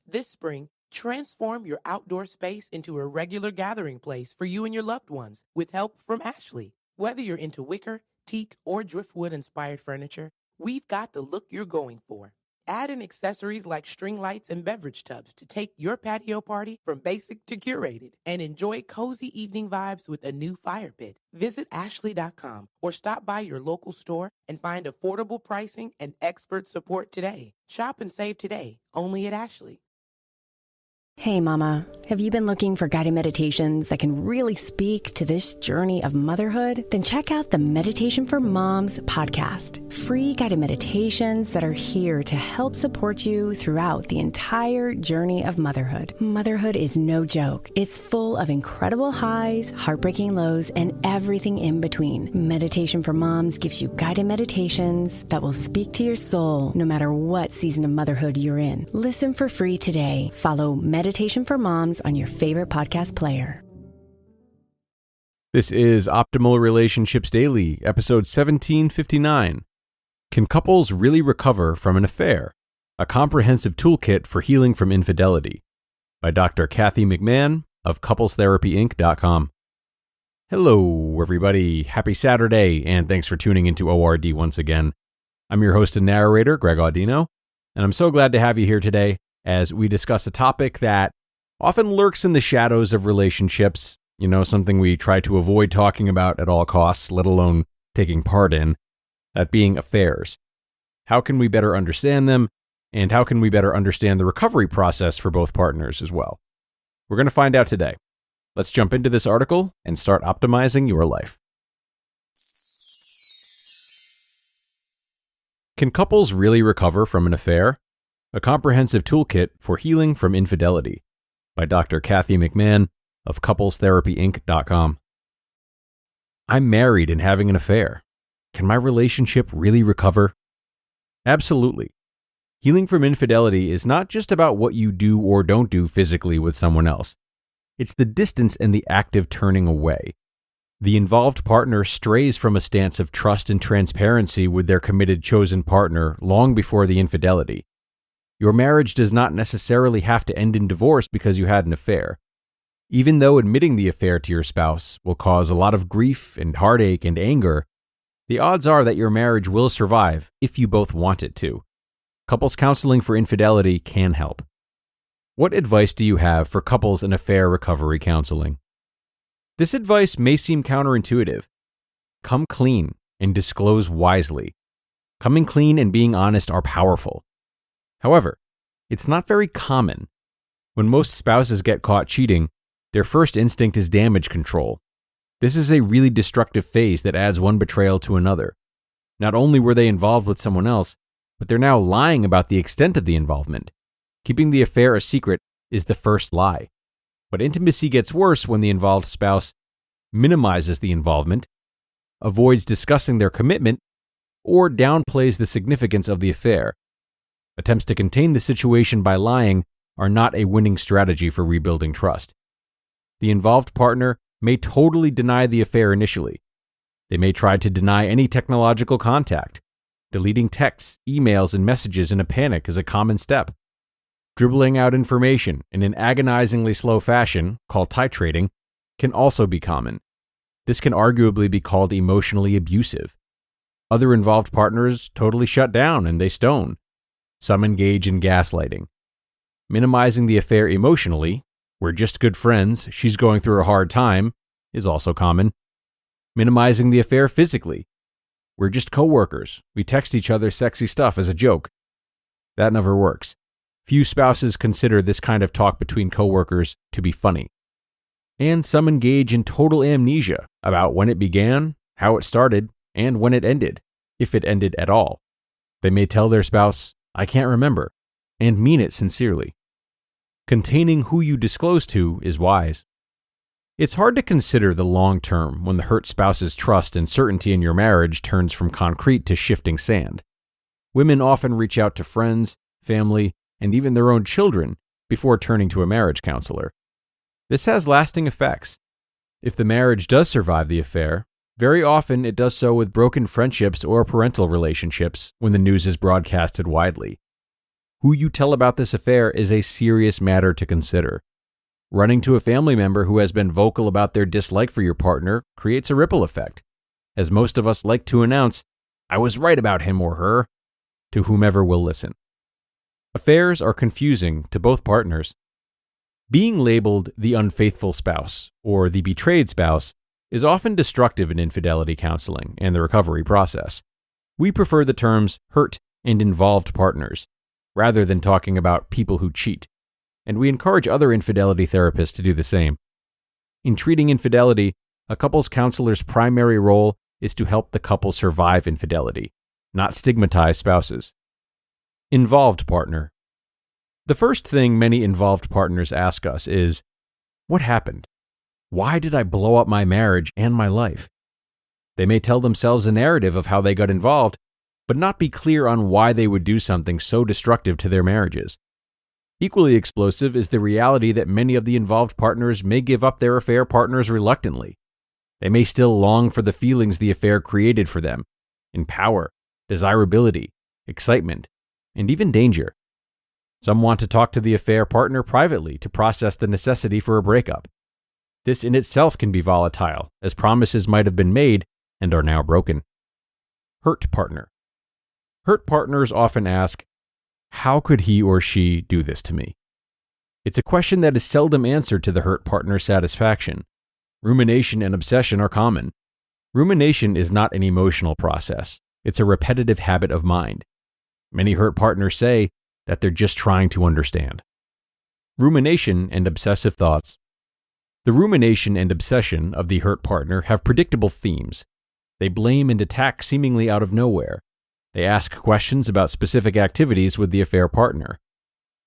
This spring, transform your outdoor space into a regular gathering place for you and your loved ones with help from Ashley. Whether you're into wicker, teak, or driftwood-inspired furniture, we've got the look you're going for. Add in accessories like string lights and beverage tubs to take your patio party from basic to curated and enjoy cozy evening vibes with a new fire pit. Visit Ashley.com or stop by your local store and find affordable pricing and expert support today. Shop and save today, only at Ashley. Hey mama, have you been looking for guided meditations that can really speak to this journey of motherhood? Then check out the Meditation for Moms podcast. Free guided meditations that are here to help support you throughout the entire journey of motherhood. Motherhood is no joke. It's full of incredible highs, heartbreaking lows, and everything in between. Meditation for Moms gives you guided meditations that will speak to your soul no matter what season of motherhood you're in. Listen for free today. Follow Meditation for Moms on your favorite podcast player. This is Optimal Relationships Daily, episode 1759. Can couples really recover from an affair? A comprehensive toolkit for healing from infidelity. By Dr. Kathy McMahon of couplestherapyinc.com. Hello, everybody. Happy Saturday, and thanks for tuning into ORD once again. I'm your host and narrator, Greg Audino, and I'm so glad to have you here today as we discuss a topic that often lurks in the shadows of relationships, something we try to avoid talking about at all costs, let alone taking part in, that being affairs. How can we better understand them, and how can we better understand the recovery process for both partners as well? We're going to find out today. Let's jump into this article and start optimizing your life. Can couples really recover from an affair? A comprehensive toolkit for healing from infidelity. By Dr. Kathy McMahon of couplestherapyinc.com. I'm married and having an affair. Can my relationship really recover? Absolutely. Healing from infidelity is not just about what you do or don't do physically with someone else. It's the distance and the active turning away. The involved partner strays from a stance of trust and transparency with their committed chosen partner long before the infidelity. Your marriage does not necessarily have to end in divorce because you had an affair. Even though admitting the affair to your spouse will cause a lot of grief and heartache and anger, the odds are that your marriage will survive if you both want it to. Couples counseling for infidelity can help. What advice do you have for couples in affair recovery counseling? This advice may seem counterintuitive. Come clean and disclose wisely. Coming clean and being honest are powerful. However, it's not very common. When most spouses get caught cheating, their first instinct is damage control. This is a really destructive phase that adds one betrayal to another. Not only were they involved with someone else, but they're now lying about the extent of the involvement. Keeping the affair a secret is the first lie. But intimacy gets worse when the involved spouse minimizes the involvement, avoids discussing their commitment, or downplays the significance of the affair. Attempts to contain the situation by lying are not a winning strategy for rebuilding trust. The involved partner may totally deny the affair initially. They may try to deny any technological contact. Deleting texts, emails, and messages in a panic is a common step. Dribbling out information in an agonizingly slow fashion, called titrating, can also be common. This can arguably be called emotionally abusive. Other involved partners totally shut down and they stone. Some engage in gaslighting. Minimizing the affair emotionally, we're just good friends, she's going through a hard time, is also common. Minimizing the affair physically. We're just coworkers, we text each other sexy stuff as a joke. That never works. Few spouses consider this kind of talk between coworkers to be funny. And some engage in total amnesia about when it began, how it started, and when it ended, if it ended at all. They may tell their spouse, "I can't remember," and mean it sincerely. Containing who you disclose to is wise. It's hard to consider the long term when the hurt spouse's trust and certainty in your marriage turns from concrete to shifting sand. Women often reach out to friends, family, and even their own children before turning to a marriage counselor. This has lasting effects. If the marriage does survive the affair, very often it does so with broken friendships or parental relationships when the news is broadcasted widely. Who you tell about this affair is a serious matter to consider. Running to a family member who has been vocal about their dislike for your partner creates a ripple effect, as most of us like to announce, "I was right about him or her," to whomever will listen. Affairs are confusing to both partners. Being labeled the unfaithful spouse or the betrayed spouse is often destructive in infidelity counseling and the recovery process. We prefer the terms hurt and involved partners, rather than talking about people who cheat, and we encourage other infidelity therapists to do the same. In treating infidelity, a couples counselor's primary role is to help the couple survive infidelity, not stigmatize spouses. Involved partner. The first thing many involved partners ask us is, "What happened? Why did I blow up my marriage and my life?" They may tell themselves a narrative of how they got involved, but not be clear on why they would do something so destructive to their marriages. Equally explosive is the reality that many of the involved partners may give up their affair partners reluctantly. They may still long for the feelings the affair created for them, in power, desirability, excitement, and even danger. Some want to talk to the affair partner privately to process the necessity for a breakup. This in itself can be volatile, as promises might have been made and are now broken. Hurt partner. Hurt partners often ask, "How could he or she do this to me?" It's a question that is seldom answered to the hurt partner's satisfaction. Rumination and obsession are common. Rumination is not an emotional process. It's a repetitive habit of mind. Many hurt partners say that they're just trying to understand. Rumination and obsessive thoughts. The rumination and obsession of the hurt partner have predictable themes. They blame and attack seemingly out of nowhere. They ask questions about specific activities with the affair partner.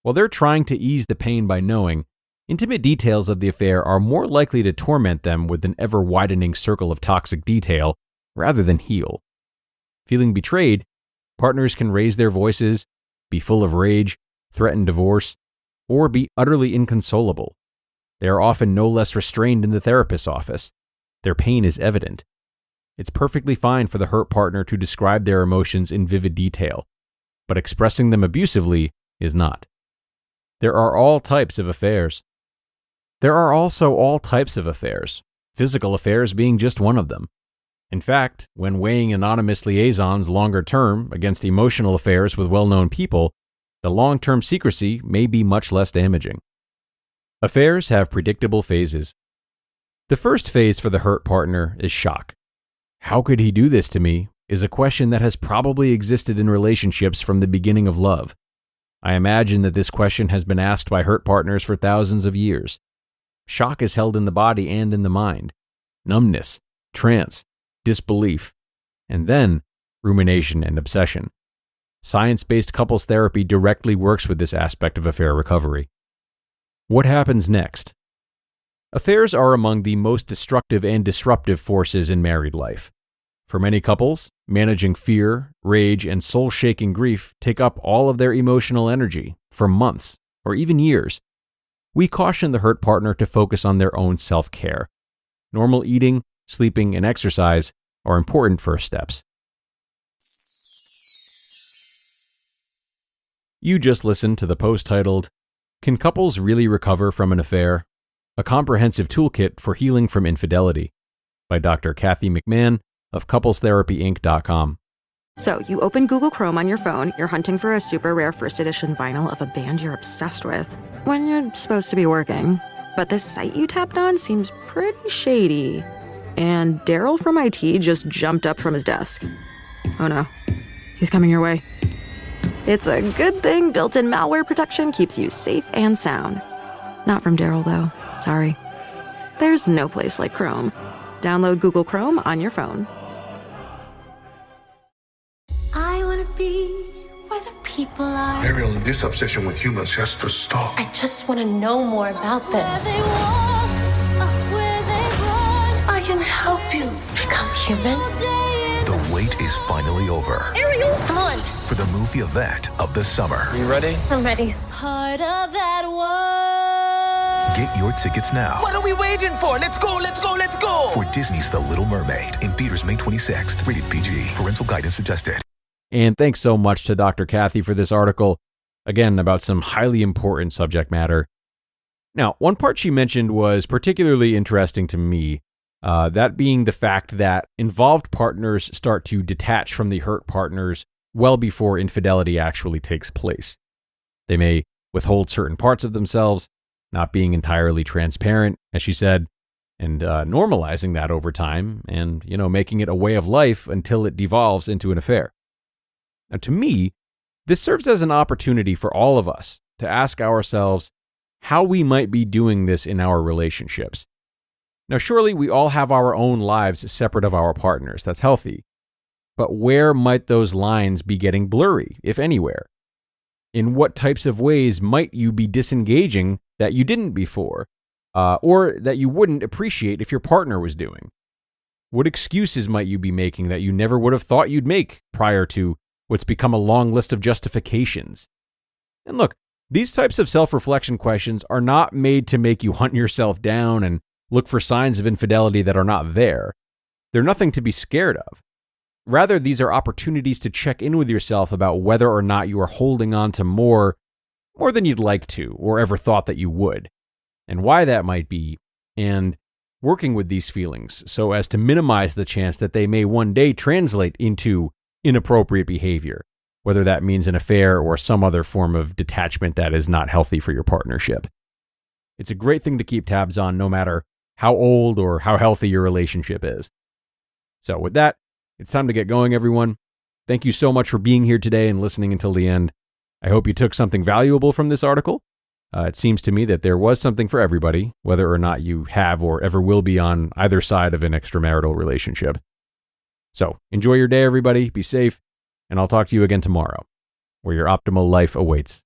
While they're trying to ease the pain by knowing, intimate details of the affair are more likely to torment them with an ever-widening circle of toxic detail rather than heal. Feeling betrayed, partners can raise their voices, be full of rage, threaten divorce, or be utterly inconsolable. They are often no less restrained in the therapist's office. Their pain is evident. It's perfectly fine for the hurt partner to describe their emotions in vivid detail, but expressing them abusively is not. There are all types of affairs. There are also all types of affairs, physical affairs being just one of them. In fact, when weighing anonymous liaisons longer term against emotional affairs with well-known people, the long-term secrecy may be much less damaging. Affairs have predictable phases. The first phase for the hurt partner is shock. "How could he do this to me?" is a question that has probably existed in relationships from the beginning of love. I imagine that this question has been asked by hurt partners for thousands of years. Shock is held in the body and in the mind. Numbness, trance, disbelief, and then rumination and obsession. Science-based couples therapy directly works with this aspect of affair recovery. What happens next? Affairs are among the most destructive and disruptive forces in married life. For many couples, managing fear, rage, and soul-shaking grief take up all of their emotional energy for months or even years. We caution the hurt partner to focus on their own self-care. Normal eating, sleeping, and exercise are important first steps. You just listened to the post titled, "Can Couples Really Recover from an Affair? A Comprehensive Toolkit for Healing from Infidelity," by Dr. Kathy McMahon of CouplesTherapyInc.com. So, you open Google Chrome on your phone, you're hunting for a super rare first edition vinyl of a band you're obsessed with, when you're supposed to be working. But this site you tapped on seems pretty shady. And Daryl from IT just jumped up from his desk. Oh no, he's coming your way. It's a good thing built-in malware protection keeps you safe and sound. Not from Daryl, though. Sorry. There's no place like Chrome. Download Google Chrome on your phone. I want to be where the people are. Ariel, this obsession with humans has to stop. I just want to know more about them. I can help you Become human. The wait is finally over. Ariel, come on. For the movie event of the summer. You ready? I'm ready. Part of that world. Get your tickets now. What are we waiting for? Let's go, let's go, let's go! For Disney's The Little Mermaid in theaters May 26th. Rated PG. Parental guidance suggested. And thanks so much to Dr. Kathy for this article. again, about some highly important subject matter. Now, one part she mentioned was particularly interesting to me, that being the fact that involved partners start to detach from the hurt partners well before infidelity actually takes place. They may withhold certain parts of themselves, not being entirely transparent, as she said, and normalizing that over time and, making it a way of life until it devolves into an affair. Now, to me, this serves as an opportunity for all of us to ask ourselves how we might be doing this in our relationships. Now, surely we all have our own lives separate of our partners. That's healthy. But where might those lines be getting blurry, if anywhere? In what types of ways might you be disengaging that you didn't before, or that you wouldn't appreciate if your partner was doing? What excuses might you be making that you never would have thought you'd make prior to what's become a long list of justifications? And look, these types of self-reflection questions are not made to make you hunt yourself down and look for signs of infidelity that are not there. They're nothing to be scared of. Rather, these are opportunities to check in with yourself about whether or not you are holding on to more than you'd like to or ever thought that you would, and why that might be, and working with these feelings so as to minimize the chance that they may one day translate into inappropriate behavior, whether that means an affair or some other form of detachment that is not healthy for your partnership. It's a great thing to keep tabs on no matter how old or how healthy your relationship is. So with that, it's time to get going, everyone. Thank you so much for being here today and listening until the end. I hope you took something valuable from this article. It seems to me that there was something for everybody, whether or not you have or ever will be on either side of an extramarital relationship. So enjoy your day, everybody. Be safe, and I'll talk to you again tomorrow, where your optimal life awaits.